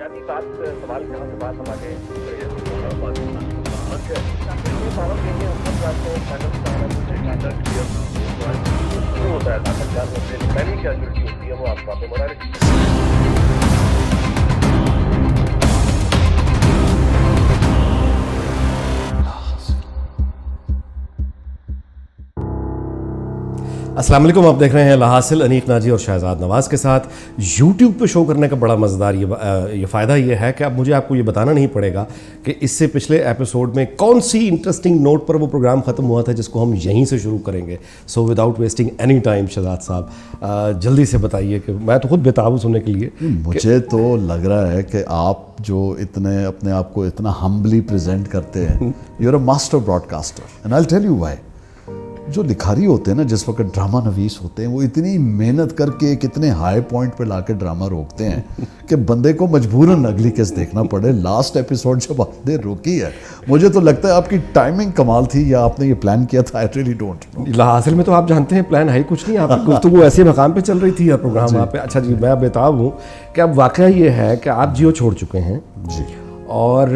یعنی ایک آدھ سوال یہاں سے بات ہمارے پاکستان یہ بارہ دیکھیں حکومت رات کو فائنل بتا رہا ہے ہوتا ہے طاقتدار ہوتے ہیں پہلی کیجولٹی ہوتی ہے وہ آپ باتیں بڑھا رہی. السلام علیکم. آپ دیکھ رہے ہیں لاحاصل انیق ناجی اور شہزاد نواز کے ساتھ. یوٹیوب پہ شو کرنے کا بڑا مزیدار یہ فائدہ یہ ہے کہ اب مجھے آپ کو یہ بتانا نہیں پڑے گا کہ اس سے پچھلے ایپیسوڈ میں کون سی انٹرسٹنگ نوٹ پر وہ پروگرام ختم ہوا تھا جس کو ہم یہیں سے شروع کریں گے. So without wasting any time Shahzad صاحب جلدی سے بتائیے کہ میں تو خود بےتاب ہوں سننے کے لیے. مجھے تو لگ رہا ہے کہ آپ جو اتنے اپنے آپ کو اتنا ہمبلی پریزنٹ کرتے ہیں, you are a master broadcaster and I will tell you why. جو لکھاری ہوتے ہیں نا, جس وقت ڈرامہ نویس ہوتے ہیں, وہ اتنی محنت کر کے کتنے ہائی پوائنٹ پہ لا کے ڈرامہ روکتے ہیں کہ بندے کو مجبوراً اگلی کیس دیکھنا پڑے. لاسٹ ایپیسوڈ جب آپ نے روکی ہے, مجھے تو لگتا ہے آپ کی ٹائمنگ کمال تھی یا آپ نے یہ پلان کیا تھا. I really don't know. لاحاصل میں تو آپ جانتے ہیں پلان ہے ہی کچھ نہیں. آپ کی گفتگو ایسے مقام پہ چل رہی تھی یا پروگرام آپ پہ. اچھا جی, میں بےتاب ہوں کہ اب واقعہ یہ ہے کہ آپ جیو چھوڑ چکے ہیں جی, اور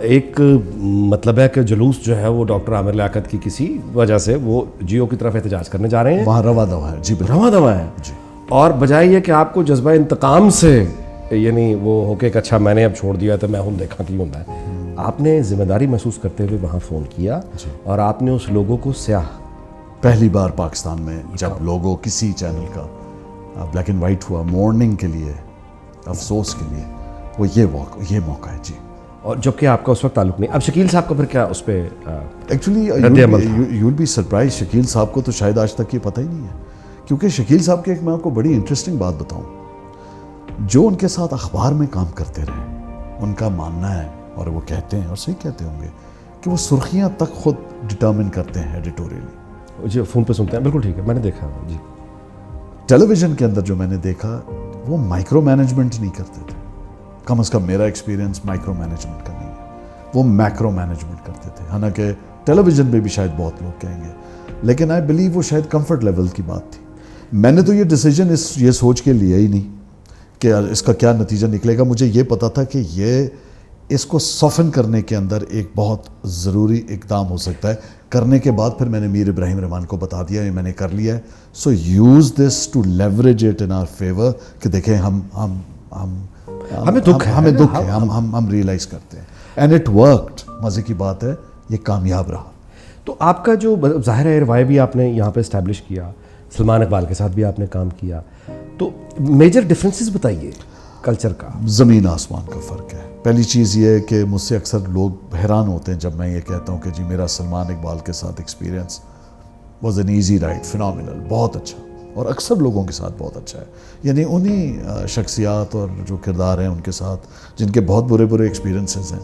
ایک مطلب ہے کہ جلوس جو ہے وہ ڈاکٹر عامر لیاقت کی کسی وجہ سے وہ جیو کی طرف احتجاج کرنے جا رہے ہیں. وہاں روا دوا ہے. جی بالکل رواں دواں ہے. جی. اور بجائے یہ کہ آپ کو جذبہ انتقام سے یعنی وہ ہو کہ اچھا میں نے اب چھوڑ دیا تو میں ہوں دیکھا کی ہوتا ہے, آپ نے ذمہ داری محسوس کرتے ہوئے وہاں فون کیا اور آپ نے اس لوگوں کو سیاہ پہلی بار پاکستان میں جب لوگوں کسی چینل کا بلیک اینڈ وائٹ ہوا مارننگ کے لیے, افسوس کے لیے, وہ یہ موقع ہے. جی. اور جبکہ آپ کا اس وقت تعلق نہیں. اب شکیل صاحب کا پھر کیا اس پہ actually you will be surprise. Shakeel صاحب کو تو شاید آج تک یہ پتہ ہی نہیں ہے, کیونکہ شکیل صاحب کی ایک میں آپ کو بڑی انٹرسٹنگ بات بتاؤں. جو ان کے ساتھ اخبار میں کام کرتے رہے, ان کا ماننا ہے اور وہ کہتے ہیں اور صحیح کہتے ہوں گے کہ وہ سرخیاں تک خود ڈٹرمن کرتے ہیں ایڈیٹوریلی. جی فون پہ سنتے ہیں, بالکل ٹھیک ہے, میں نے دیکھا. جی ٹیلی ویژن کے اندر جو میں نے دیکھا, وہ مائکرو مینجمنٹ نہیں کرتے تھے. کم از کم میرا ایکسپیرینس مائکرو مینجمنٹ کا نہیں ہے, وہ میکرو مینجمنٹ کرتے تھے. حالانکہ ٹیلی ویژن پہ بھی شاید بہت لوگ کہیں گے, لیکن آئی بلیو وہ شاید کمفرٹ لیول کی بات تھی. میں نے تو یہ ڈیسیجن یہ سوچ کے لیا ہی نہیں کہ اس کا کیا نتیجہ نکلے گا. مجھے یہ پتا تھا کہ یہ اس کو سافن کرنے کے اندر ایک بہت ضروری اقدام ہو سکتا ہے. کرنے کے بعد پھر میں نے میر ابراہیم رحمان کو بتا دیا, یہ میں نے کر لیا ہے. So use this to leverage it in our favour کہ دیکھیں ہمیں دکھ ہے, ہم ریئلائز کرتے ہیں. And it worked. مزے کی بات ہے یہ کامیاب رہا. تو آپ کا جو ظاہر ہے روایہ بھی آپ نے یہاں پہ اسٹیبلش کیا, سلمان اقبال کے ساتھ بھی آپ نے کام کیا, تو میجر ڈفرینسز بتائیے کلچر کا. زمین آسمان کا فرق ہے. پہلی چیز یہ ہے کہ مجھ سے اکثر لوگ حیران ہوتے ہیں جب میں یہ کہتا ہوں کہ جی میرا سلمان اقبال کے ساتھ experience was an easy ride, phenomenal, بہت اچھا, اور اکثر لوگوں کے ساتھ بہت اچھا ہے. یعنی انہی شخصیات اور جو کردار ہیں ان کے ساتھ جن کے بہت برے ایکسپیرینسز ہیں,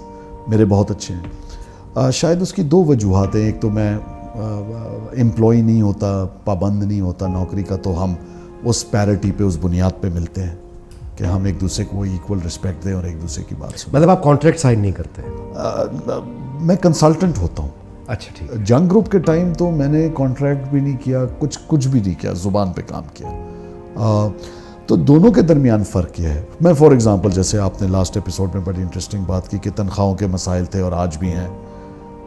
میرے بہت اچھے ہیں. شاید اس کی دو وجوہات ہیں. ایک تو میں امپلائی نہیں ہوتا, پابند نہیں ہوتا نوکری کا, تو ہم اس پیرٹی پہ, اس بنیاد پہ ملتے ہیں کہ ہم ایک دوسرے کو ایکول رسپیکٹ دیں اور ایک دوسرے کی بات سنیں. مطلب آپ کانٹریکٹ سائن نہیں کرتے؟ میں کنسلٹنٹ ہوتا ہوں. اچھا ٹھیک. جنگ گروپ کے ٹائم تو میں نے کانٹریکٹ بھی نہیں کیا, کچھ بھی نہیں کیا, زبان پہ کام کیا. تو دونوں کے درمیان فرق یہ ہے. میں فار ایگزامپل جیسے آپ نے لاسٹ ایپیسوڈ میں بڑی انٹرسٹنگ بات کی کہ تنخواہوں کے مسائل تھے اور آج بھی ہیں.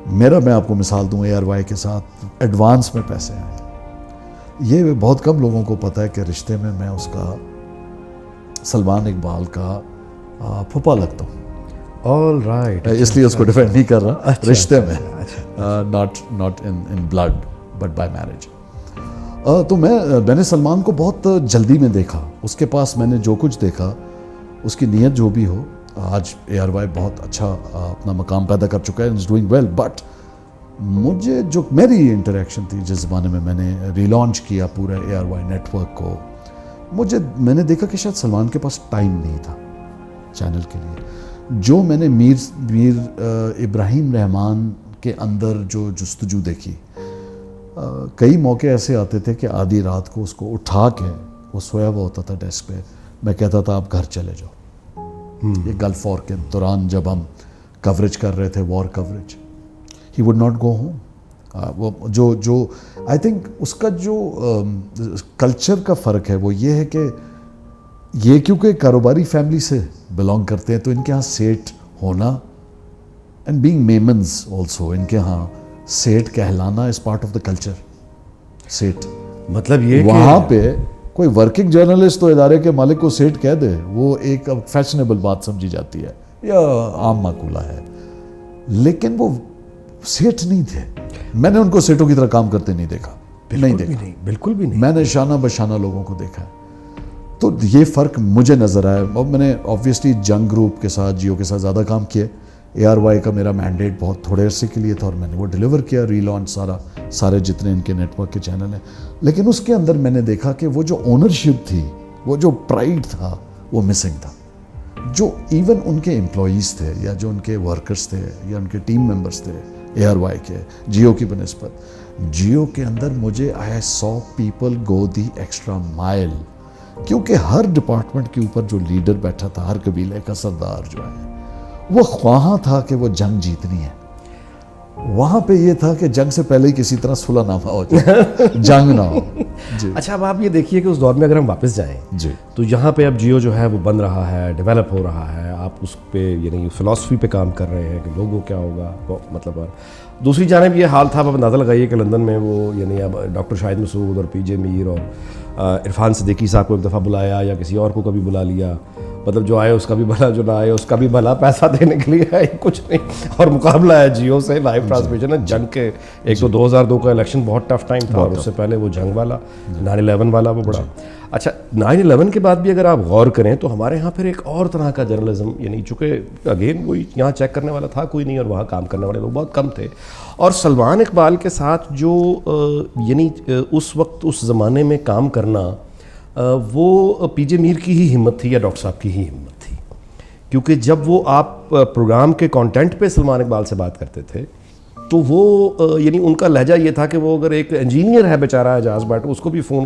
میں آپ کو مثال دوں, ARY کے ساتھ ایڈوانس میں پیسے آئے. یہ بہت کم لوگوں کو پتہ ہے کہ رشتے میں اس کا سلمان اقبال کا پھپھا لگتا ہوں. All right. اس لیے اس کو ڈیفینڈ نہیں کر رہا, رشتے میں, not in blood but by marriage. تو میں نے سلمان کو بہت جلدی میں دیکھا. اس کے پاس میں نے جو کچھ دیکھا, اس کی نیت جو بھی ہو, آج ARY بہت اچھا اپنا مقام پیدا کر چکا ہے, از ڈوئنگ ویل. بٹ مجھے جو میری انٹریکشن تھی جس زمانے میں نے ری لانچ کیا پورا ARY نیٹ ورک کو, میں نے دیکھا کہ شاید سلمان کے پاس ٹائم نہیں تھا چینل کے لیے. جو میں نے میر ابراہیم رحمان کے اندر جو جستجو دیکھی, کئی موقع ایسے آتے تھے کہ آدھی رات کو اس کو اٹھا کے, وہ سویا ہوا ہوتا تھا ڈیسک پہ, میں کہتا تھا آپ گھر چلے جاؤ. یہ گلف وار کے دوران جب ہم کوریج کر رہے تھے, war coverage, he would not go home. وہ جو آئی تھنک اس کا جو کلچر کا فرق ہے وہ یہ ہے کہ یہ کیونکہ کاروباری فیملی سے بلانگ کرتے ہیں تو ان کے ہاں سیٹ ہونا اینڈ بینگ میمنز آلسو، ان کے ہاں سیٹ کہلانا is part of the culture. Seth مطلب یہ وہاں پہ کوئی ورکنگ جرنلسٹ تو ادارے کے مالک کو سیٹ کہہ دے وہ ایک فیشنیبل بات سمجھی جاتی ہے یا عام معقولہ ہے، لیکن وہ سیٹ نہیں تھے. میں نے ان کو سیٹوں کی طرح کام کرتے نہیں دیکھا، نہیں دیکھا، بالکل بھی نہیں. میں نے شانہ بشانہ لوگوں کو دیکھا ہے. تو یہ فرق مجھے نظر آیا. اور میں نے آبویسلی جنگ گروپ کے ساتھ، جیو کے ساتھ زیادہ کام کیا. اے آر وائی کا میرا مینڈیٹ بہت تھوڑے عرصے کے لیے تھا اور میں نے وہ ڈیلیور کیا، ری لانچ سارے جتنے ان کے نیٹ ورک کے چینل ہیں. لیکن اس کے اندر میں نے دیکھا کہ وہ جو اونرشپ تھی، وہ جو پرائڈ تھا، وہ مسنگ تھا. جو ایون ان کے امپلائیز تھے یا جو ان کے ورکرز تھے یا ان کے ٹیم ممبرز تھے اے آر وائی کے، جیو کی بنسبت، جیو کے اندر مجھے آئی سو پیپل گو دی ایکسٹرا مائل. کیونکہ ہر ڈپارٹمنٹ کے اوپر جو لیڈر بیٹھا تھا، ہر قبیلے کا سردار جو ہے، وہ خواہاں تھا کہ وہ جنگ جیتنی ہے. وہاں پہ یہ تھا کہ جنگ سے پہلے ہی کسی طرح صلح نامہ ہو جائے، جنگ نہ ہو. جی اچھا، اب آپ یہ دیکھیے کہ اس دور میں اگر ہم واپس جائیں جی تو یہاں پہ اب جیو جو ہے وہ بن رہا ہے، ڈیولپ ہو رہا ہے، آپ اس پہ یعنی فلاسفی پہ کام کر رہے ہیں کہ لوگوں کیا ہوگا. مطلب دوسری جانب یہ حال تھا، اب اندازہ لگائیے کہ لندن میں وہ یعنی اب ڈاکٹر شاہد مسعود اور پی جے میر اور عرفان صدیقی صاحب کو ایک دفعہ بلایا یا کسی اور کو کبھی بلا لیا. مطلب جو آئے اس کا بھی بھلا، جو نہ آئے اس کا بھی بھلا، پیسہ دینے کے لیے ہے کچھ نہیں. اور مقابلہ ہے جیو سے، لائیو ٹرانسمیشن ہے جنگ کے. ایک تو 2002 کا الیکشن بہت ٹف ٹائم تھا اور اس سے پہلے وہ جنگ والا 9/11 والا وہ بڑا. اچھا 9/11 کے بعد بھی اگر آپ غور کریں تو ہمارے ہاں پھر ایک اور طرح کا جرنلزم، یعنی چونکہ اگین وہی یہاں چیک کرنے والا تھا کوئی نہیں اور وہاں کام کرنے والے لوگ بہت کم تھے. اور سلمان اقبال کے ساتھ جو یعنی اس وقت اس زمانے میں کام کرنا، وہ پی جے میر کی ہی ہمت تھی یا ڈاکٹر صاحب کی ہی ہمت تھی. کیونکہ جب وہ آپ پروگرام کے کانٹینٹ پہ سلمان اقبال سے بات کرتے تھے تو وہ یعنی ان کا لہجہ یہ تھا کہ وہ اگر ایک انجینئر ہے بیچارہ اعجاز بٹ، اس کو بھی فون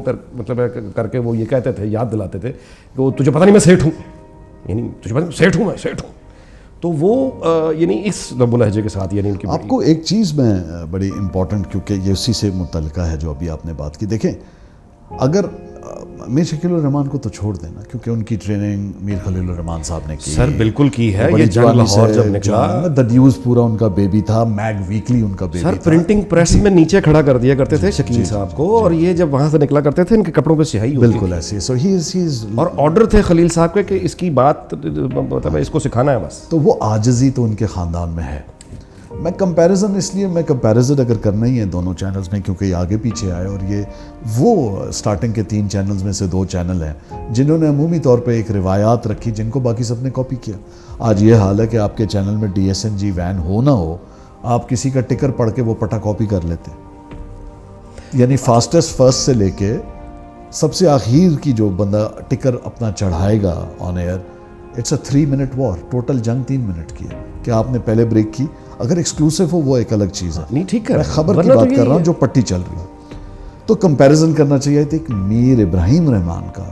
کر کے وہ یہ کہتے تھے، یاد دلاتے تھے کہ تجھے پتہ نہیں میں سیٹ ہوں، یعنی تجھے پتہ سیٹ ہوں، میں سیٹ ہوں. تو وہ یعنی اس لب و لہجے کے ساتھ یعنی ان کی آپ کو ایک چیز میں بڑی امپورٹنٹ، کیونکہ یہ اسی سے متعلقہ ہے جو ابھی آپ نے بات کی. دیکھیں، اگر میر شکیل الرحمان کو تو چھوڑ دینا، کیونکہ ان کی ٹریننگ میر خلیل الرحمان صاحب نے کی. سر بالکل کی ہے. یہ جنگ لاہور جب نکلا، دا نیوز پورا ان کا بیبی تھا، میگ ویکلی ان کا بیبی تھا. سر پرنٹنگ پریس میں نیچے کھڑا کر دیا کرتے تھے شکیل صاحب کو، اور یہ جب وہاں سے نکلا کرتے تھے ان کے کپڑوں پہ سیاہی ہوتی بالکل ایسی. سو ہی از اور آرڈر تھے خلیل صاحب کے کہ اس کی بات مطلب اس کو سکھانا ہے بس. تو وہ عاجزی تو ان کے خاندان میں ہے. میں کمپیریزن اس لیے اگر کرنا ہی ہے دونوں چینلز میں، کیونکہ یہ آگے پیچھے آئے اور یہ وہ سٹارٹنگ کے 3 چینلز میں سے 2 چینل ہیں جنہوں نے عمومی طور پہ ایک روایات رکھی جن کو باقی سب نے کاپی کیا. آج یہ حال ہے کہ آپ کے چینل میں DSNG وین ہو نہ ہو، آپ کسی کا ٹکر پڑھ کے وہ پٹا کاپی کر لیتے. یعنی فاسٹسٹ فرسٹ سے لے کے سب سے آخر کی جو بندہ ٹکر اپنا چڑھائے گا on air, it's a 3 minute war. Total جنگ 3 منٹ کی ہے کہ آپ نے پہلے بریک کی. اگر ایکسکلوسیو ہو وہ ایک الگ چیز ہے. نہیں ٹھیک ہے، میں خبر کی بات کر رہا ہوں جو پٹی چل رہی ہے. تو کمپیریزن کرنا چاہیے تھا میر ابراہیم رحمان کا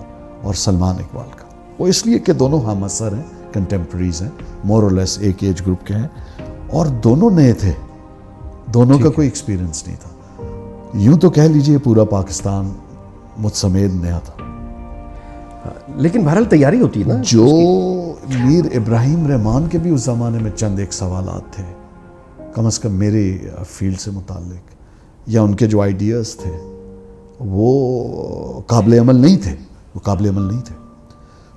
اور سلمان اقبال کا. وہ اس لیے کہ دونوں ہم اثر ہیں، کنٹمپریز ہیں، مور اور لیس ایک ایج گروپ کے ہیں، اور دونوں نئے تھے، دونوں کا کوئی ایکسپیرینس نہیں تھا. یوں تو کہہ لیجئے پورا پاکستان مجھ سمیت نیا تھا. لیکن بہرحال تیاری ہوتی ہے نا. جو میر ابراہیم رحمان کے بھی اس زمانے میں چند ایک سوالات تھے کم از کم میرے فیلڈ سے متعلق، یا ان کے جو آئیڈیاز تھے وہ قابل عمل نہیں تھے.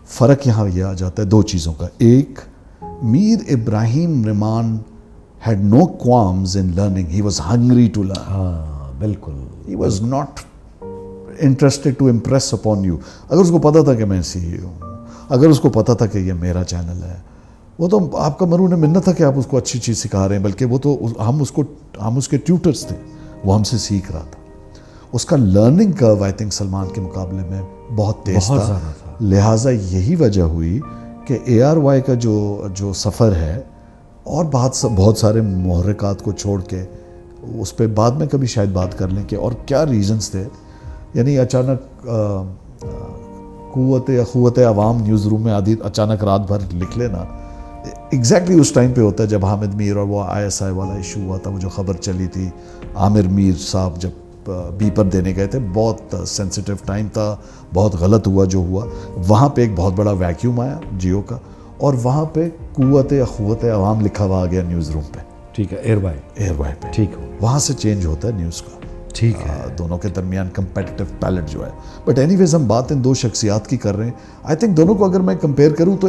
فرق یہاں یہ آ جاتا ہے 2 چیزوں کا. ایک، میر ابراہیم رحمان had no qualms in learning. He was hungry to learn. ہاں بالکل. He was not interested to impress upon you. اگر اس کو پتا تھا کہ میں CEO ہوں، اگر اس کو پتا تھا کہ یہ میرا چینل ہے، وہ تو آپ کا مرہون منت تھا کہ آپ اس کو اچھی چیز سکھا رہے ہیں، بلکہ وہ تو ہم اس کے ٹیوٹرز تھے، وہ ہم سے سیکھ رہا تھا. اس کا learning curve I think Salman کے مقابلے میں بہت تیز تھا. لہٰذا یہی وجہ ہوئی کہ ARY کا جو سفر ہے اور بہت سارے محرکات کو چھوڑ کے، اس پہ بعد میں کبھی شاید بات کر لیں کہ اور کیا ریزنز تھے. یعنی اچانک قوت عوام نیوز روم میں اچانک رات بھر لکھ لینا، ایگزیکٹلی اس ٹائم پہ ہوتا ہے جب حامد میر اور وہ ISI والا ایشو ہوا تھا. وہ جو خبر چلی تھی عامر میر صاحب جب بی پر دینے گئے تھے, بہت سینسیٹیو ٹائم تھا, بہت غلط ہوا جو ہوا. وہاں پہ ایک بہت بڑا ویکیوم آیا جیو کا, اور وہاں پہ قوت اخوت عوام لکھا ہوا آ گیا نیوز روم پہ. ٹھیک ہے, ایئر وائی پہ. ٹھیک ہو, وہاں سے چینج ہوتا ہے نیوز کا. ٹھیک ہے, دونوں کے درمیان کمپیٹیٹو پیلٹ جو ہے. بٹ اینی ویز ہم بات ان دو شخصیات کی کر رہے ہیں. آئی تھنک دونوں کو اگر میں کمپیئر کروں تو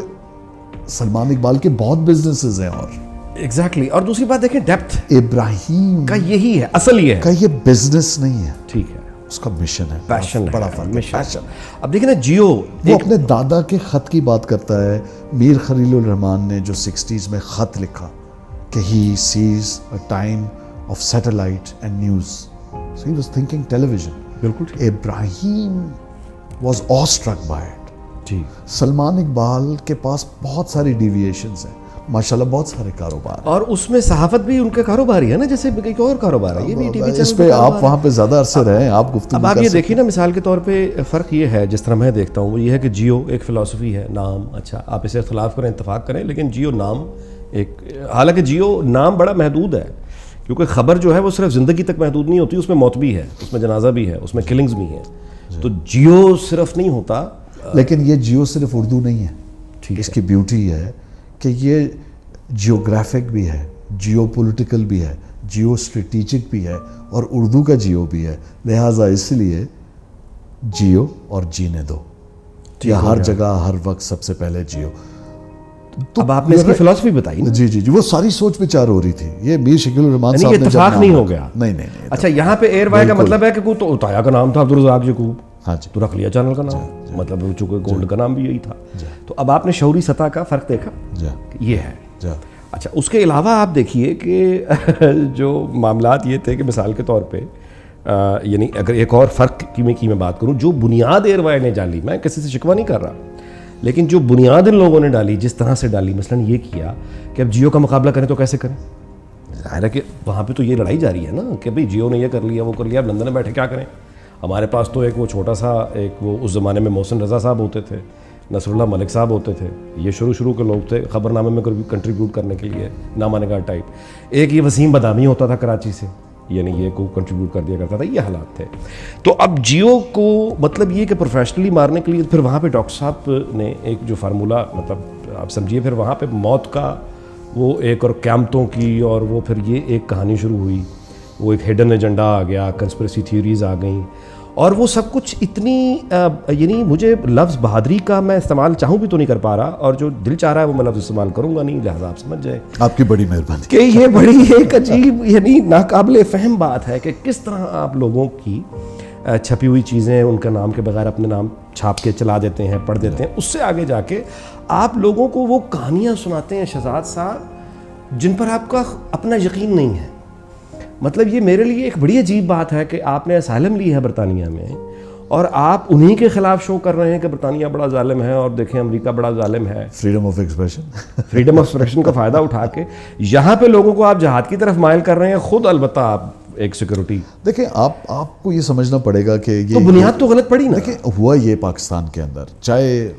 سلمان اقبال کے بہت بزنسز ہیں, اور ایگزیکٹلی. اور دوسری بات دیکھیں, ڈیپتھ ابراہیم کا یہی ہے, اصل یہ ہے کا یہ بزنس نہیں ہے, ٹھیک ہے, اس کا مشن ہے, پیشن, بڑا فرق ہے, پیشن. اب دیکھیں نا, جیو وہ اپنے دادا کے خط کی بات کرتا ہے. میر خلیل الرحمان نے جو 60s میں خط لکھا کہ he sees a time of satellite and news. So he was thinking television. بالکل. ابراہیم was awestruck by it. ٹھیک. سلمان اقبال کے پاس بہت ساری ڈیویشنز ہیں, ماشاءاللہ بہت سارے کاروبار ہیں. اور اس میں صحافت بھی ان کے کاروبار ہی ہے نا, جیسے ایک اور کاروبار ہے, یہ بھی ٹی وی چینل. اس پہ آپ وہاں پہ زیادہ عرصے رہے, آپ گفتگو اب آپ یہ دیکھیے نا, مثال کے طور پہ فرق یہ ہے, جس طرح میں دیکھتا ہوں, وہ یہ ہے کہ جیو ایک فلسفی ہے, نام, اچھا آپ اسے اختلاف کریں, اتفاق کریں, لیکن جیو نام ایک, حالانکہ جیو نام بڑا محدود ہے, کیونکہ خبر جو ہے وہ صرف زندگی تک محدود نہیں ہوتی, اس میں موت بھی ہے, اس میں جنازہ بھی ہے, اس میں کلنگز بھی ہیں. تو جیو صرف نہیں ہوتا. لیکن یہ جیو صرف اردو نہیں ہے. اس کی بیوٹی ہے کہ یہ جیوگرافک بھی ہے, جیو پولیٹیکل بھی ہے, جیو اسٹریٹیجک بھی ہے, اور اردو کا جیو بھی ہے. لہٰذا اس لیے جیو اور جینے دو, یا ہر جگہ ہر وقت سب سے پہلے جیو. اب آپ نے اس کی فلسفی بتائی نا. جی جی جی, وہ ساری سوچ وچار ہو رہی تھی. یہ میر شکیل الرحمان صاحب نے اتفاق نہیں ہو گیا. نہیں. اچھا, یہاں پہ ایئر وائی کا مطلب ہے کہ کوئی تو اتایا کا نام تھا عبدالرزاق یعقوب, ہاں جی, تو رکھ لیا چینل کا نام, مطلب چونکہ گولڈ کا نام بھی یہی تھا. تو اب آپ نے شعوری سطح کا فرق دیکھا, یہ ہے. اچھا, اس کے علاوہ آپ دیکھیے کہ جو معاملات یہ تھے کہ مثال کے طور پہ, یعنی اگر ایک اور فرق کی میں بات کروں, جو بنیاد ایئر وائی نے ڈالی, میں کسی سے شکوہ نہیں کر رہا, لیکن جو بنیاد ان لوگوں نے ڈالی, جس طرح سے ڈالی, مثلاً یہ کیا کہ اب جیو کا مقابلہ کریں تو کیسے کریں. ظاہر ہے کہ وہاں پہ تو یہ لڑائی جاری ہے نا کہ بھئی جیو نے یہ کر لیا, وہ کر لیا, اب لندن میں بیٹھے کیا کریں. ہمارے پاس تو ایک وہ چھوٹا سا, ایک وہ اس زمانے میں محسن رضا صاحب ہوتے تھے, نصر اللہ ملک صاحب ہوتے تھے, یہ شروع کے لوگ تھے خبر نامے میں کنٹریبیوٹ کرنے کے لیے, نامہ نگار ٹائپ. ایک یہ وسیم بدامی ہوتا تھا کراچی سے, یعنی یہ کو کنٹریبیوٹ کر دیا کرتا تھا. یہ حالات تھے. تو اب جیو کو مطلب یہ کہ پروفیشنلی مارنے کے لیے پھر وہاں پہ ڈاکٹر صاحب نے ایک جو فارمولہ, مطلب آپ سمجھیے, پھر وہاں پہ موت کا وہ ایک, اور قیامتوں کی, اور وہ پھر یہ ایک کہانی شروع ہوئی, وہ ایک ہڈن ایجنڈا آ گیا, کنسپریسی تھیوریز آ گئیں, اور وہ سب کچھ اتنی, یعنی مجھے لفظ بہادری کا میں استعمال چاہوں بھی تو نہیں کر پا رہا, اور جو دل چاہ رہا ہے وہ میں لفظ استعمال کروں گا نہیں, لہٰذا آپ سمجھ جائیں. آپ کی بڑی مہربانی. کہ یہ بڑی ایک عجیب, یعنی ناقابل فہم بات ہے کہ کس طرح آپ لوگوں کی چھپی ہوئی چیزیں ان کا نام کے بغیر اپنے نام چھاپ کے چلا دیتے ہیں, پڑھ دیتے ہیں. اس سے آگے جا کے آپ لوگوں کو وہ کہانیاں سناتے ہیں شہزاد صاحب جن پر آپ کا اپنا یقین نہیں ہے. مطلب یہ میرے لیے ایک بڑی عجیب بات ہے کہ آپ نے اسائلم لی ہے برطانیہ میں, اور آپ انہی کے خلاف شو کر رہے ہیں کہ برطانیہ بڑا ظالم ہے, اور دیکھیں امریکہ بڑا ظالم ہے. Freedom of expression, freedom of expression کا فائدہ اٹھا کے یہاں پہ لوگوں کو آپ جہاد کی طرف مائل کر رہے ہیں. خود البتہ آپ ایک سیکورٹی, دیکھیں آپ کو یہ سمجھنا پڑے گا کہ یہ تو بنیاد تو غلط پڑی نا. دیکھیں ہوا یہ پاکستان کے اندر, چاہے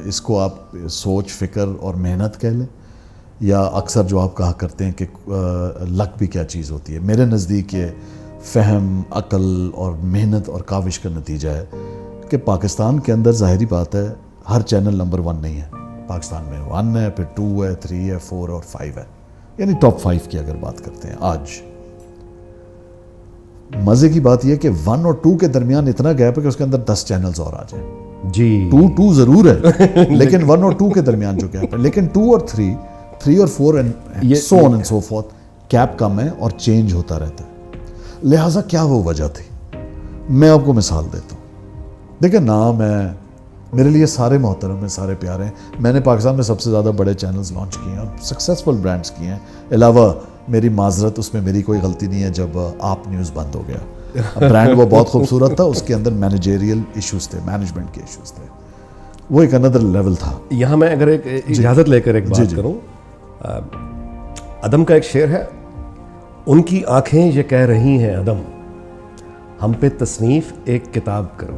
اس کو آپ سوچ, فکر اور محنت کہہ لیں, یا اکثر جو آپ کہا کرتے ہیں کہ لک بھی کیا چیز ہوتی ہے. میرے نزدیک یہ فہم, عقل اور محنت اور کاوش کا نتیجہ ہے کہ پاکستان کے اندر ظاہری بات ہے ہر چینل نمبر 1 نہیں ہے. پاکستان میں 1 ہے, پھر 2 ہے, 3 ہے, 4 اور 5 ہے, یعنی ٹاپ 5 کی اگر بات کرتے ہیں آج. مزے کی بات یہ کہ 1 اور 2 کے درمیان اتنا گیپ ہے کہ اس کے اندر 10 چینلز اور آ جائیں. جی 2 ضرور ہے, لیکن 1 اور 2 کے درمیان جو گیپ ہے, لیکن 2 اور 3 اور 4 and so on and so forth, gap کم ہے اور چینج ہوتا رہتا ہے. لہٰذا کیا وہ وجہ تھی, میں آپ کو مثال دیتا ہوں. دیکھیں نام ہے, میرے لیے سارے محترم ہیں, سارے پیارے ہیں. میں نے پاکستان میں سب سے زیادہ بڑے چینلز لانچ کیے ہیں اور سکسیزفل برانڈز کیے ہیں. علاوہ میری معذرت, اس میں میری کوئی غلطی نہیں ہے جب آپ نیوز بند ہو گیا. برانڈ وہ بہت خوبصورت تھا, اس کے اندر مینیجریل ایشوز تھے, مینجمنٹ کے ایشوز تھے, وہ ایک اندر لیول تھا. یہاں میں اگر ایک اجازت لے کر ایک بات کروں, عدم کا ایک شعر ہے, ان کی آنکھیں یہ کہہ رہی ہیں عدم, ہم پہ تصنیف ایک کتاب کرو.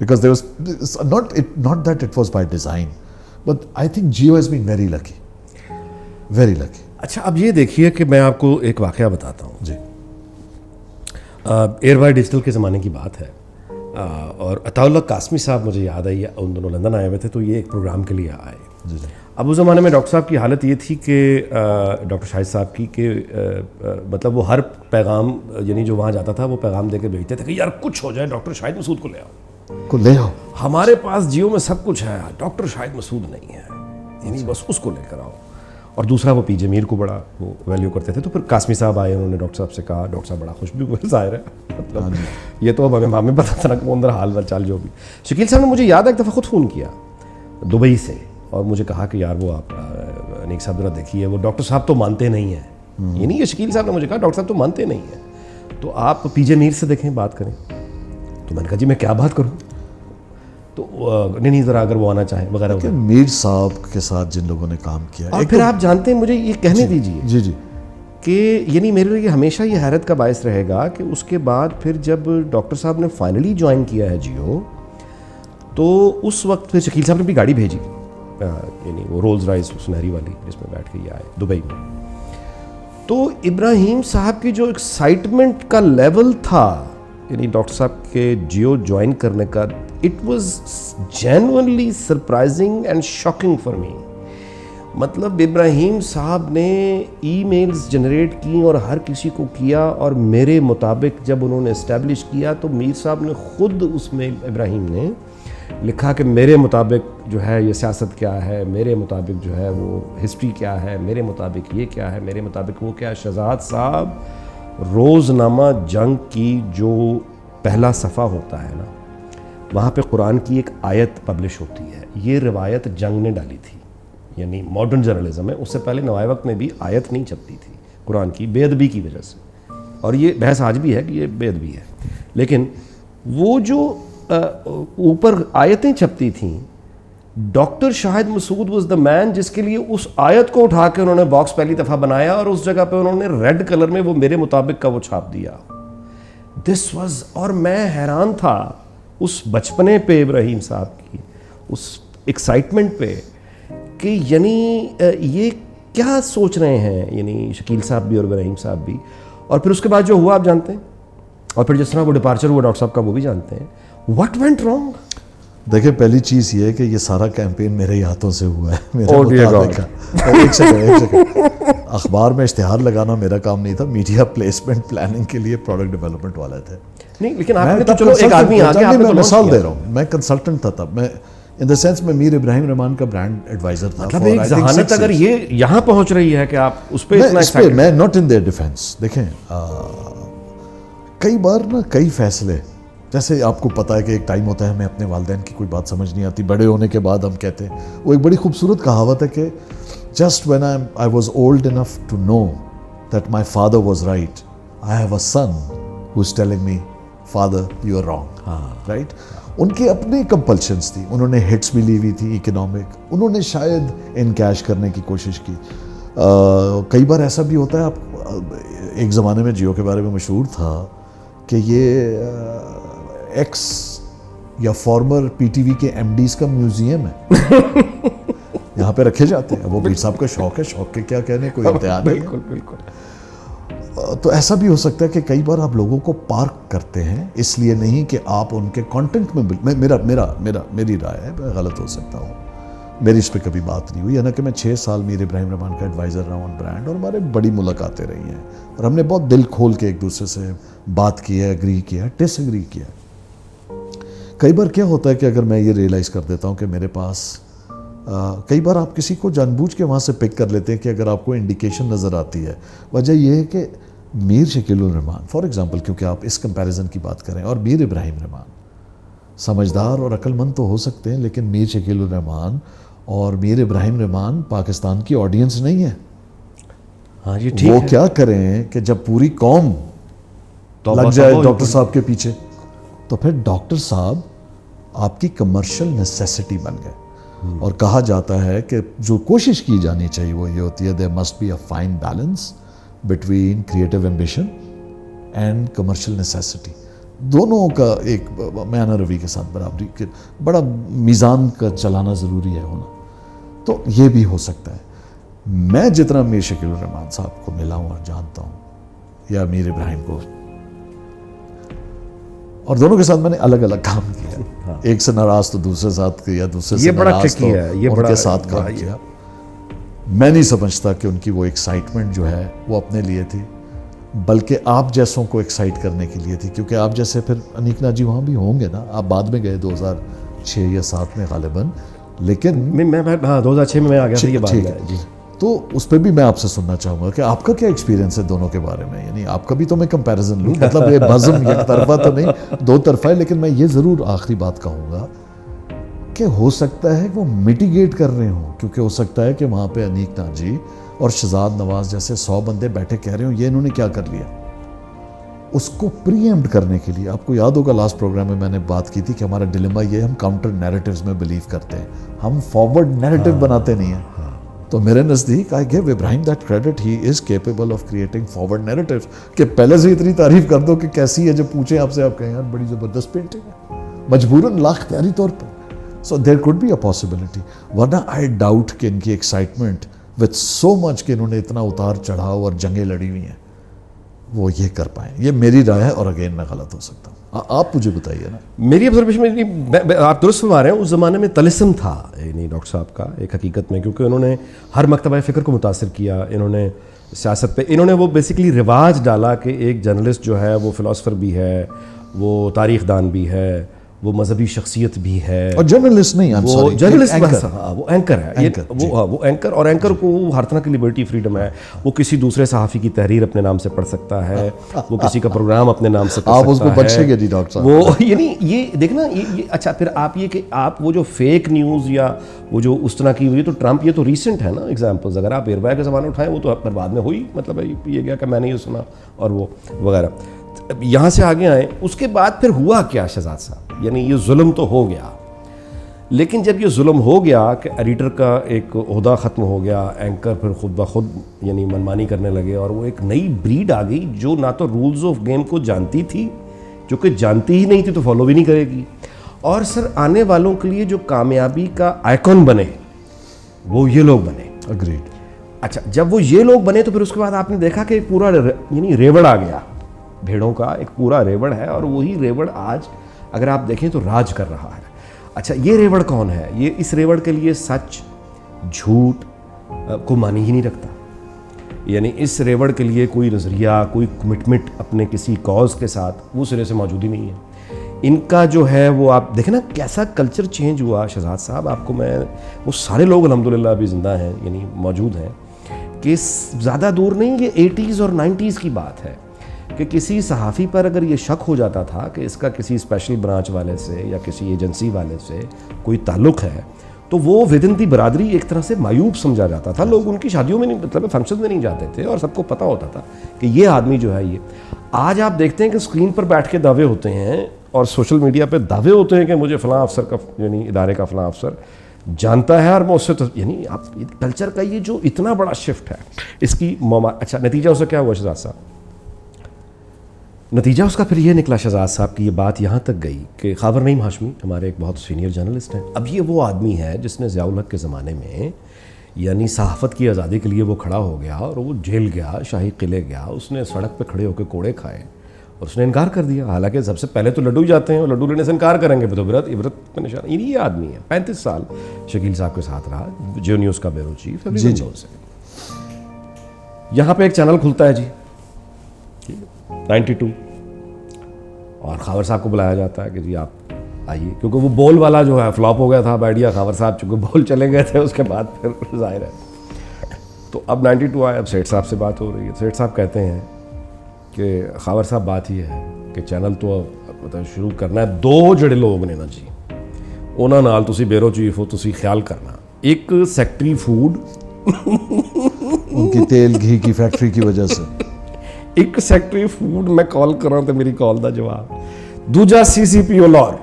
because there was not that it was by design, but I think Jio has been very lucky, very lucky. اچھا اب یہ دیکھیے کہ میں آپ کو ایک واقعہ بتاتا ہوں. جی ایئر بائی ڈیجیٹل کے زمانے کی بات ہے, اور عطا اللہ قاسمی صاحب مجھے یاد آئی, ان دونوں لندن آئے ہوئے تھے, تو یہ ایک پروگرام کے لیے آئے. جی جی. اب اس زمانے میں ڈاکٹر صاحب کی حالت یہ تھی کہ ڈاکٹر شاہد صاحب کی کہ مطلب وہ ہر پیغام یعنی جو وہاں جاتا تھا وہ پیغام دے کے بھیجتے تھے کہ یار کچھ ہو جائے ڈاکٹر شاہد مسعود کو لے آؤ, ہمارے پاس جیو میں سب کچھ ہے, ڈاکٹر شاہد مسعود نہیں ہے, یعنی بس اس کو لے کر آؤ. اور دوسرا وہ پی جے میر کو بڑا وہ ویلیو کرتے تھے. تو پھر قاسمی صاحب آئے, انہوں نے ڈاکٹر صاحب سے کہا, ڈاکٹر صاحب بڑا خوش بھی ہوئے ظاہر ہے, مطلب یہ تو اب ہمیں پتا تھا نا کہ وہ اندر حال چال جو بھی. شکیل صاحب نے مجھے یاد ہے ایک دفعہ خود فون کیا دبئی سے, اور مجھے کہا کہ یار وہ آپ انیک صاحب ذرا دیکھیے, وہ ڈاکٹر صاحب تو مانتے نہیں ہیں. یہ نہیں کہ شکیل صاحب نے مجھے کہا ڈاکٹر صاحب تو مانتے نہیں ہیں, تو آپ پی جے میر سے دیکھیں بات کریں. تو میں نے کہا جی میں کیا بات کروں, تو نہیں ذرا اگر وہ آنا چاہیں وغیرہ وغیرہ. میر صاحب کے ساتھ جن لوگوں نے کام کیا, اور پھر آپ جانتے ہیں مجھے یہ کہنے دیجیے جی جی کہ یعنی میرے لیے ہمیشہ یہ حیرت کا باعث رہے گا کہ اس کے بعد پھر جب ڈاکٹر صاحب نے فائنلی جوائن کیا ہے جیو, تو اس وقت پھر شکیل صاحب نے بھی گاڑی بھیجی, یعنی وہ رولز رائس سنہری والی جس میں بیٹھ کے یہ آئے دبئی میں. تو ابراہیم صاحب کی جو ایکسائٹمنٹ کا لیول تھا یعنی ڈاکٹر صاحب کے جیو جوائن کرنے کا, it was genuinely surprising and shocking for me. مطلب ابراہیم صاحب نے ای میلز جنریٹ کی اور ہر کسی کو کیا, اور میرے مطابق جب انہوں نے اسٹیبلش کیا تو میر صاحب نے خود اس میں ابراہیم نے لکھا کہ میرے مطابق جو ہے یہ سیاست کیا ہے, میرے مطابق جو ہے وہ ہسٹری کیا ہے, میرے مطابق یہ کیا ہے, میرے مطابق وہ کیا ہے. شہزاد صاحب روزنامہ جنگ کی جو پہلا صفحہ ہوتا ہے نا, وہاں پہ قرآن کی ایک آیت پبلش ہوتی ہے. یہ روایت جنگ نے ڈالی تھی, یعنی ماڈرن جرنلزم ہے. اس سے پہلے نوائے وقت میں بھی آیت نہیں چھپتی تھی قرآن کی, بے ادبی کی وجہ سے, اور یہ بحث آج بھی ہے کہ یہ بے ادبی ہے. لیکن وہ جو اوپر آیتیں چھپتی تھیں, doctor Shahid Masood was the مین جس کے لیے اس آیت کو اٹھا کے انہوں نے باکس پہلی دفعہ بنایا, اور اس جگہ پہ انہوں نے ریڈ کلر میں وہ میرے مطابق کا وہ چھاپ دیا. دس واز, اور میں حیران تھا اس بچپنے پہ ابراہیم صاحب کی, اس ایکسائٹمنٹ پہ, کہ یعنی یہ کیا سوچ رہے ہیں یعنی شکیل صاحب بھی اور ابراہیم صاحب بھی. اور پھر اس کے بعد جو ہوا آپ جانتے ہیں, اور پھر جس طرح وہ ڈپارچر ہوا ڈاکٹر صاحب کا وہ بھی جانتے ہیں. What went wrong? دیکھیں پہلی چیز یہ ہے کہ یہ سارا کیمپین میرے ہی ہاتھوں سے ہوا ہے, میرا مطابق کا. ایک سیکنڈ, اخبار میں اشتہار لگانا میرا کام نہیں تھا, میڈیا پلیسمنٹ پلاننگ کے لیے پروڈکٹ ڈیولپمنٹ والے تھے. نہیں لیکن آپ نے تو چلو ایک آدمی آ کے میں مثال دے رہا ہوں, میں کنسلٹنٹ تھا تب, میں ان دا سینس میں میر ابراہیم رحمان کا برانڈ ایڈوائزر تھا. مطلب ایک ذہانت اگر یہ یہاں پہنچ رہی ہے کہ آپ اس پہ اتنا ایکسائٹڈ, میں ناٹ ان دیئر ڈیفینس. دیکھیں کئی بار نا کئی فیصلے, جیسے آپ کو پتا ہے کہ ایک ٹائم ہوتا ہے ہمیں اپنے والدین کی کوئی بات سمجھ نہیں آتی, بڑے ہونے کے بعد ہم کہتے ہیں, وہ ایک بڑی خوبصورت کہاوت ہے کہ just when I was old enough to know that my father was right, I have a son who is telling me father you are wrong. Right, ان کی اپنی کمپلشنس تھی, انہوں نے ہٹس بھی لی ہوئی تھی اکنامک, انہوں نے شاید انکیش کرنے کی کوشش کی. کئی بار ایسا بھی ہوتا ہے, آپ ایک زمانے میں جیو کے بارے میں مشہور تھا کہ یہ ایکس یا فارمر پی ٹی وی کے ایم ڈیز کا میوزیم ہے, یہاں پہ رکھے جاتے ہیں. وہ میر صاحب کا شوق ہے, شوق کے کیا کہنے, کوئی امتحان نہیں. بالکل بالکل. تو ایسا بھی ہو سکتا ہے کہ کئی بار آپ لوگوں کو پارک کرتے ہیں, اس لیے نہیں کہ آپ ان کے کانٹینٹ میں میری رائے ہے, میں غلط ہو سکتا ہوں, میری اس پہ کبھی بات نہیں ہوئی. ہے نا کہ میں 6 سال میر ابراہیم رحمان کا ایڈوائزر رہا ہوں برانڈ, اور ہمارے بڑی ملاقاتیں رہی ہیں, اور ہم نے بہت دل کھول کے ایک دوسرے سے بات کی ہے, اگری کیا ہے, ڈس اگری کیا ہے. کئی بار کیا ہوتا ہے کہ اگر میں یہ ریئلائز کر دیتا ہوں کہ میرے پاس کئی بار آپ کسی کو جان بوجھ کے وہاں سے پک کر لیتے ہیں کہ اگر آپ کو انڈیکیشن نظر آتی ہے. وجہ یہ ہے کہ میر شکیل الرحمان فار ایگزامپل, کیونکہ آپ اس کمپیریزن کی بات کریں, اور میر ابراہیم رحمان سمجھدار اور عقل مند تو ہو سکتے ہیں, لیکن میر شکیل الرحمان اور میر ابراہیم رحمان پاکستان کی آڈینس نہیں ہے. ہاں جی ٹھیک وہ ہے. کیا کریں کہ جب پوری قوم لگ جائے ڈاکٹر صاحب کے پیچھے, تو پھر ڈاکٹر صاحب آپ کی کمرشل نیسیسٹی بن گئے. اور کہا جاتا ہے کہ جو کوشش کی جانی چاہیے وہ یہ ہوتی ہے, there must be a fine balance between creative ambition and commercial necessity. دونوں کا ایک میانہ روی کے ساتھ برابری کے بڑا میزان کا چلانا ضروری ہے ہونا. تو یہ بھی ہو سکتا ہے. میں جتنا میر شکیل الرحمان صاحب کو ملا ہوں اور جانتا ہوں, یا میر ابراہیم کو, اور دونوں کے ساتھ میں نے الگ الگ کام کیا, ایک سے ناراض تو دوسرے ساتھ یا دوسرے سے ناراض تو ان کے ساتھ کام کیا. میں نہیں سمجھتا کہ ان کی وہ ایکسائٹمنٹ جو ہے وہ اپنے لیے تھی, بلکہ آپ جیسوں کو ایکسائٹ کرنے کے لیے تھی, کیونکہ آپ جیسے پھر انیک ناتھ جی وہاں بھی ہوں گے نا, آپ بعد میں گئے 2006 یا 2007 میں غالباً, لیکن میں 2006 میں آ گیا تھا یہ بات ہے جی. تو اس پہ بھی میں آپ سے سننا چاہوں گا کہ آپ کا کیا ایکسپیرینس ہے دونوں کے بارے میں, یعنی آپ کا بھی تو میں کمپیریزن لوں, مطلب یہ بزم یک طرفہ تو نہیں, دو طرفہ ہے, لیکن میں یہ ضرور آخری بات کہوں گا کہ ہو سکتا ہے وہ میٹیگیٹ کر رہے ہوں, کیونکہ ہو سکتا ہے کہ وہاں پہ انیک ناتھ جی اور شہزاد نواز جیسے 100 بندے بیٹھے کہہ رہے ہوں یہ انہوں نے کیا کر لیا. اس کو پری ایمپٹ کرنے کے لیے, آپ کو یاد ہوگا لاسٹ پروگرام میں نے بات کی تھی کہ ہمارا ڈیلیما یہ, ہم کاؤنٹر نیریٹیوز میں بلیو کرتے ہیں, ہم فارورڈ نیریٹیو بناتے نہیں ہیں. تو میرے نزدیک I give Ibrahim that credit, he is capable of creating forward narratives, کہ پہلے سے اتنی تعریف کر دو کہ کیسی ہے, جب پوچھیں آپ سے آپ کہیں یار بڑی زبردست پینٹنگ ہے, مجبوراً لاختیاری طور پر. So there could be a possibility, ورنہ آئی ڈاؤٹ کہ ان کی ایکسائٹمنٹ وتھ سو مچ کہ انہوں نے اتنا اتار چڑھاؤ اور جنگیں لڑی ہوئی ہیں, وہ یہ کر پائیں. یہ میری رائے ہے, اور اگین میں غلط ہو سکتا ہوں, آپ مجھے بتائیے نا. میری آبزرویشن میں آپ درست فرما رہے ہیں, اس زمانے میں طلسم تھا یعنی ڈاکٹر صاحب کا ایک حقیقت میں, کیونکہ انہوں نے ہر مکتبہ فکر کو متاثر کیا, انہوں نے سیاست پہ انہوں نے وہ بیسیکلی رواج ڈالا کہ ایک جرنلسٹ جو ہے وہ فلاسفر بھی ہے, وہ تاریخ دان بھی ہے, وہ مذہبی شخصیت بھی ہے, اور جرنلسٹ نہیں, وہ جرنلسٹ وہ اینکر ہے, وہ اینکر, اور اینکر کو ہر طرح کی لبرٹی فریڈم ہے, وہ کسی دوسرے صحافی کی تحریر اپنے نام سے پڑھ سکتا ہے, وہ کسی کا پروگرام اپنے نام سے پڑھ سکتا ہے. آپ اس کو بخشیں گے جی ڈاکٹر صاحب, وہ یعنی یہ دیکھنا یہ اچھا. پھر آپ یہ کہ آپ وہ جو فیک نیوز یا وہ جو اس طرح کی ہوئی, تو ٹرمپ یہ تو ریسنٹ ہے نا ایگزامپلز, اگر آپ ایئر بیگ کا زمانہ اٹھائیں وہ تو پھر بعد میں ہوئی, مطلب یہ گیا کہ میں نے یہ سنا اور وہ وغیرہ. یہاں سے آگے آئیں, اس کے بعد پھر ہوا کیا شہزاد صاحب, یعنی یہ ظلم تو ہو گیا, لیکن جب یہ ظلم ہو گیا کہ ایڈیٹر کا ایک عہدہ ختم ہو گیا, اینکر پھر خود بخود یعنی منمانی کرنے لگے, اور وہ ایک نئی بریڈ آ گئی جو نہ تو رولز آف گیم کو جانتی تھی, جو کہ جانتی ہی نہیں تھی تو فالو بھی نہیں کرے گی, اور سر آنے والوں کے لیے جو کامیابی کا آئیکن بنے وہ یہ لوگ بنے. اگریڈ. اچھا, جب وہ یہ لوگ بنے تو پھر اس کے بعد آپ نے دیکھا کہ پورا یعنی ریوڑ آ گیا, بھیڑوں کا ایک پورا ریوڑ ہے, اور وہی ریوڑ آج اگر آپ دیکھیں تو راج کر رہا ہے. اچھا, یہ ریوڑ کون ہے؟ یہ اس ریوڑ کے لیے سچ جھوٹ کو معنی ہی نہیں رکھتا, یعنی اس ریوڑ کے لیے کوئی نظریہ, کوئی کمٹمنٹ اپنے کسی کاز کے ساتھ وہ سرے سے موجود ہی نہیں ہے. ان کا جو ہے وہ آپ دیکھیں نا کیسا کلچر چینج ہوا شہزاد صاحب. آپ کو میں وہ سارے لوگ الحمدللہ ابھی زندہ ہیں, یعنی موجود ہیں, کہ زیادہ دور نہیں, یہ 80s اور 90s کی بات ہے کہ کسی صحافی پر اگر یہ شک ہو جاتا تھا کہ اس کا کسی اسپیشل برانچ والے سے یا کسی ایجنسی والے سے کوئی تعلق ہے, تو وہ ود ان دی برادری ایک طرح سے معیوب سمجھا جاتا تھا. لوگ ان کی شادیوں میں نہیں, مطلب فنکشن میں نہیں جاتے تھے, اور سب کو پتہ ہوتا تھا کہ یہ آدمی جو ہے یہ. آج آپ دیکھتے ہیں کہ اسکرین پر بیٹھ کے دعوے ہوتے ہیں اور سوشل میڈیا پہ دعوے ہوتے ہیں کہ مجھے فلاں افسر کا یعنی ادارے کا فلاں افسر جانتا ہے, اور میں اس سے یعنی آپ کلچر کا یہ جو اتنا بڑا شفٹ ہے اس کی اچھا نتیجہ اس کا کیا ہوا شہزاد صاحب؟ نتیجہ اس کا پھر یہ نکلا شہزاد صاحب کی یہ بات یہاں تک گئی کہ خاور نعیم ہاشمی ہمارے ایک بہت سینئر جرنلسٹ ہیں, اب یہ وہ آدمی ہے جس نے ضیاء الحق کے زمانے میں یعنی صحافت کی آزادی کے لیے وہ کھڑا ہو گیا, اور وہ جیل گیا, شاہی قلعے گیا, اس نے سڑک پہ کھڑے ہو کے کوڑے کھائے, اور اس نے انکار کر دیا. حالانکہ سب سے پہلے تو لڈو ہی جاتے ہیں, اور لڈو لینے سے انکار کریں گے تو عبرت کا نشان. یہ آدمی ہے 35 سال شکیل صاحب کے ساتھ رہا, جیو نیوز کا بیورو چیف. یہاں پہ ایک چینل کھلتا ہے جی 92, اور خاور صاحب کو بلایا جاتا ہے کہ جی آپ آئیے, کیونکہ وہ بول والا جو ہے فلاپ ہو گیا تھا آئیڈیا. خاور صاحب چونکہ بول چلے گئے تھے اس کے بعد پھر ظاہر ہے. تو اب 92 آئے, اب سیٹھ صاحب سے بات ہو رہی ہے. سیٹھ صاحب کہتے ہیں کہ خاور صاحب بات یہ ہے کہ چینل تو مطلب شروع کرنا ہے, 2 جڑے لوگ نے نا جی, انہاں نال تسی بیورو چیف ہو, تسی خیال کرنا, ایک سیکٹری فوڈ ان کی تیل گھی کی فیکٹری کی وجہ سے, ایک سیکٹری فوڈ میں کال کراں تو میری کال دا جواب, دوجا سی سی پی او لاہور.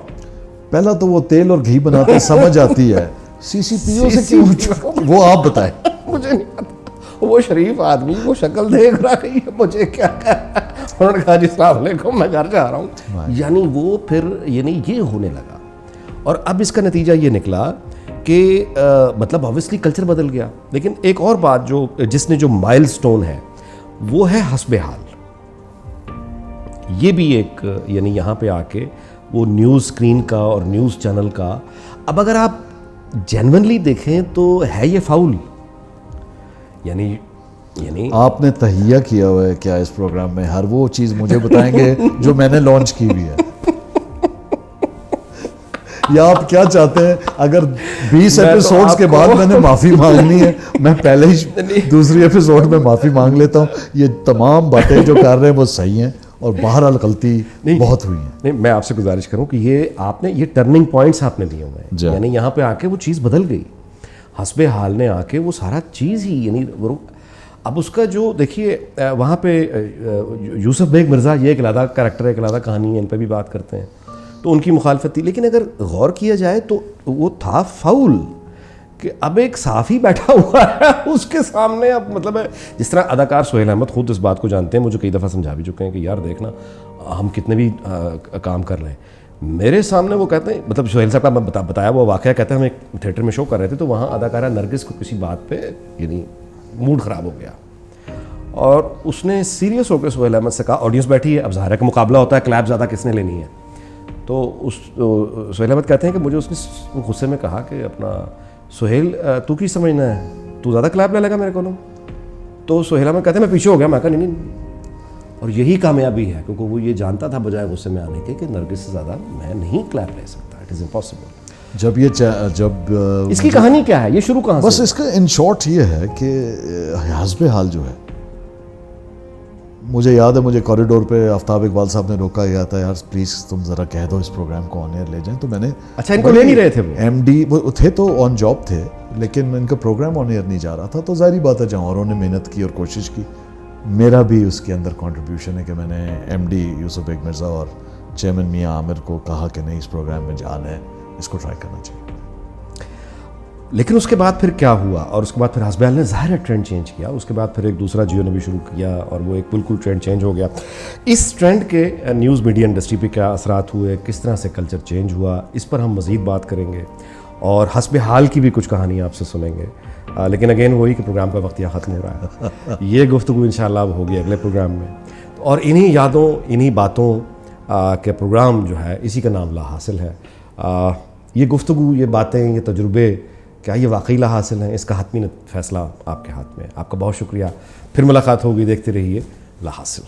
پہلا تو وہ تیل اور گھی بناتے سمجھ آتی ہے, سی سی پی او سے کیوں, وہ آپ بتائیں. مجھے نہیں پتا, وہ شریف آدمی وہ شکل دیکھ رہا ہے, مجھے کیا انہوں نے کہا جی السلام علیکم میں گھر جا رہا ہوں. یعنی وہ پھر یعنی یہ ہونے لگا, اور اب اس کا نتیجہ یہ نکلا کہ مطلب آبویسلی کلچر بدل گیا. لیکن ایک اور بات جو جس نے جو مائل سٹون ہے وہ ہے حسب حال. یہ بھی ایک یعنی یہاں پہ آ کے وہ نیوز اسکرین کا اور نیوز چینل کا, اب اگر آپ جینونلی دیکھیں تو ہے یہ فاؤل. یعنی آپ نے تہیہ کیا ہوا ہے کیا اس پروگرام میں؟ ہر وہ چیز مجھے بتائیں گے جو میں نے لانچ کی ہوئی ہے, یا آپ کیا چاہتے ہیں اگر 20 ایپیسوڈز کے بعد میں نے معافی مانگنی ہے, میں پہلے ہی دوسری ایپیسوڈ میں معافی مانگ لیتا ہوں. یہ تمام باتیں جو کر رہے ہیں وہ صحیح ہیں, اور بہرحال غلطی بہت ہوئی ہیں. نہیں, میں آپ سے گزارش کروں کہ یہ آپ نے یہ ٹرننگ پوائنٹس آپ نے دیے ہوئے ہیں. یعنی یہاں پہ آ کے وہ چیز بدل گئی. حسب حال نے آ کے وہ سارا چیز ہی یعنی اب اس کا جو دیکھیے وہاں پہ یوسف بیگ مرزا یہ ایک علیحدہ کریکٹر ہے, ایک علیحدہ کہانی ہے, ان پہ بھی بات کرتے ہیں تو ان کی مخالفت تھی. لیکن اگر غور کیا جائے تو وہ تھا فاؤل کہ اب ایک صحافی بیٹھا ہوا ہے اس کے سامنے. اب مطلب ہے جس طرح اداکار سہیل احمد خود اس بات کو جانتے ہیں, مجھے کئی دفعہ سمجھا بھی چکے ہیں کہ یار دیکھنا ہم کتنے بھی کام کر رہے ہیں, میرے سامنے وہ کہتے ہیں, مطلب سہیل صاحب کا بتایا وہ واقعہ, کہتے ہیں ہم ایک تھیٹر میں شو کر رہے تھے تو وہاں اداکارہ نرگس کو کسی بات پہ یعنی موڈ خراب ہو گیا اور اس نے سیریس ہو کے سہیل احمد سے کہا, آڈینس بیٹھی ہے, اب ظاہر ہے کہ مقابلہ ہوتا ہے, کلیپ زیادہ کس نے لینی ہے. تو اس سہیل احمد کہتے ہیں کہ مجھے اس نے غصے میں کہا کہ اپنا سہیل تو کی سمجھنا ہے, تو زیادہ کلیپ لے لے گا میرے کو. تو سہیل احمد کہتے ہیں میں پیچھے ہو گیا, میں کہا نہیں. اور یہی کامیابی ہے کیونکہ وہ یہ جانتا تھا بجائے غصے میں آنے کے کہ نرگس سے زیادہ میں نہیں کلیپ لے سکتا, اٹ از امپاسبل. جب اس کی کہانی کیا ہے, یہ شروع کہاں سے؟ بس اس کا ان شارٹ یہ ہے کہ حسب حال جو ہے, مجھے یاد ہے مجھے کوریڈور پہ آفتاب اقبال صاحب نے روکا گیا تھا, یار پلیز تم ذرا کہہ دو اس پروگرام کو آن ایئر لے جائیں. تو میں نے اچھا ان کو لے نہیں رہے تھے, وہ ایم ڈی وہ تھے تو آن جاب تھے, لیکن ان کا پروگرام آن ایئر نہیں جا رہا تھا. تو ظاہری بات ہے جہاں اوروں نے محنت کی اور کوشش کی, میرا بھی اس کے اندر کنٹریبیوشن ہے کہ میں نے ایم ڈی یوسف بیگ مرزا اور چیئرمین میاں عامر کو کہا کہ نہیں اس پروگرام میں جان ہے, اس کو ٹرائی کرنا چاہیے. لیکن اس کے بعد پھر کیا ہوا, اور اس کے بعد پھر حسب حال نے ظاہر ٹرینڈ چینج کیا. اس کے بعد پھر ایک دوسرا جیو نے بھی شروع کیا اور وہ ایک بالکل ٹرینڈ چینج ہو گیا. اس ٹرینڈ کے نیوز میڈیا انڈسٹری پہ کیا اثرات ہوئے, کس طرح سے کلچر چینج ہوا, اس پر ہم مزید بات کریں گے اور حسب حال کی بھی کچھ کہانیاں آپ سے سنیں گے. لیکن اگین وہی کہ پروگرام کا وقت یہاں ختم ہو رہا ہے. یہ گفتگو انشاءاللہ اب ہوگی اگلے پروگرام میں, اور انہی یادوں انہی باتوں کے پروگرام جو ہے اسی کا نام لا حاصل ہے. یہ گفتگو, یہ باتیں, یہ تجربے کیا یہ واقعی لا حاصل ہیں, اس کا حتمی فیصلہ آپ کے ہاتھ میں. آپ کا بہت شکریہ. پھر ملاقات ہوگی, دیکھتے رہیے لا حاصل.